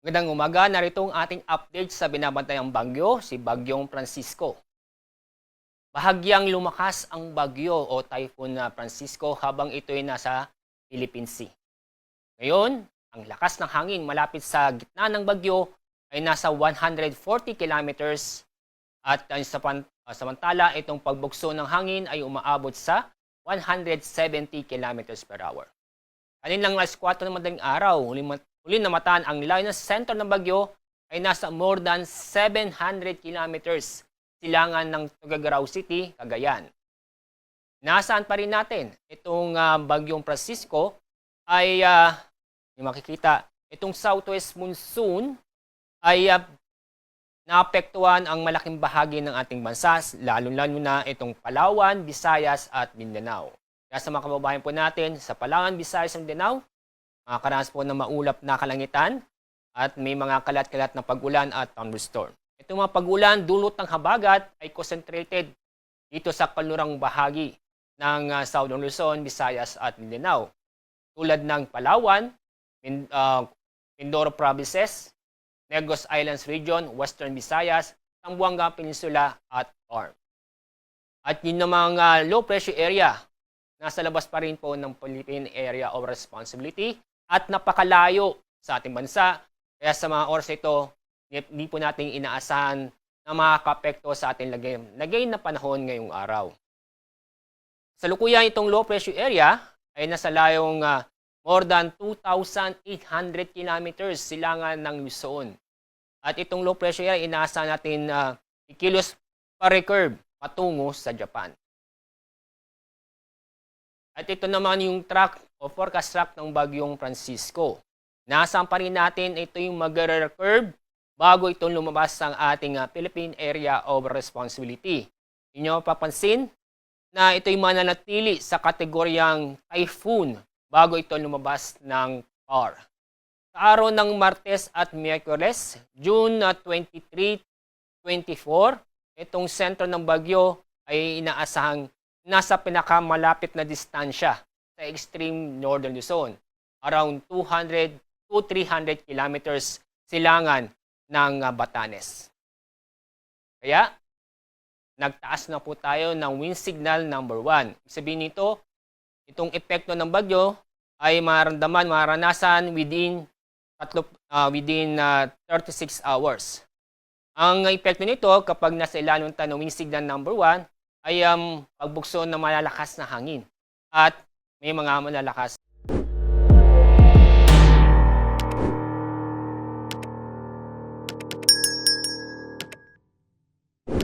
Magandang umaga, narito ang ating update sa binabantayang bagyo, si Bagyong Francisco. Bahagyang lumakas ang bagyo o Typhoon na Francisco habang ito'y nasa Philippine Sea. Ngayon, ang lakas ng hangin malapit sa gitna ng bagyo ay nasa 140 kilometers at samantala itong pagbugso ng hangin ay umaabot sa 170 kilometers per hour. Kaninang alas 4 ng madaling araw, huli namataan ang layo ng sentro ng bagyo ay nasa more than 700 kilometers silangan ng Tuguegarao City, Cagayan. Nasaan pa rin natin itong Bagyong Francisco ay yung makikita, itong southwest monsoon ay naapektuhan ang malaking bahagi ng ating bansa, lalo-lalo na itong Palawan, Visayas at Mindanao. Kaya sa mga kababayan po natin sa Palawan, Visayas at Mindanao, makakaranas po ng maulap na kalangitan at may mga kalat-kalat na pag-ulan at thunderstorm. Itong mga pag-ulan dulot ng habagat ay concentrated dito sa kanlurang bahagi ng Southern Luzon, Visayas at Mindanao. Tulad ng Palawan, Mindoro Provinces, Negros Islands Region, Western Visayas, Zamboanga Peninsula at Orm. At yun namang low pressure area, nasa labas pa rin po ng Philippine Area of Responsibility at napakalayo sa ating bansa. Kaya sa mga oras ito, hindi po natin inaasahan na makakapekto sa ating lagay na panahon ngayong araw. Sa lukuyan itong low pressure area ay nasa layong more than 2,800 kilometers silangan ng Luzon. At itong low pressure area, inaasahan natin ikilos pa-recurve patungo sa Japan. At ito naman yung track o forecast track ng Bagyong Francisco. Nasaan pa rin natin ito yung mag-recurve bago ito lumabas ang ating Philippine Area of Responsibility. Inyo papansin na ito'y mananatili sa kategoryang typhoon bago ito lumabas ng PAR. Sa araw ng Martes at Miyerkules, June 23, 24, itong sentro ng bagyo ay inaasahang nasa pinakamalapit na distansya sa extreme northern Luzon, around 200 to 300 kilometers silangan ng Batanes. Kaya, nagtaas na po tayo ng wind signal number 1. Ibig sabihin nito, itong epekto ng bagyo ay maranasan within 36 hours. Ang epekto nito kapag nasa ilalim ng wind signal number 1 ay pagbugso ng malalakas na hangin at may mga malalakas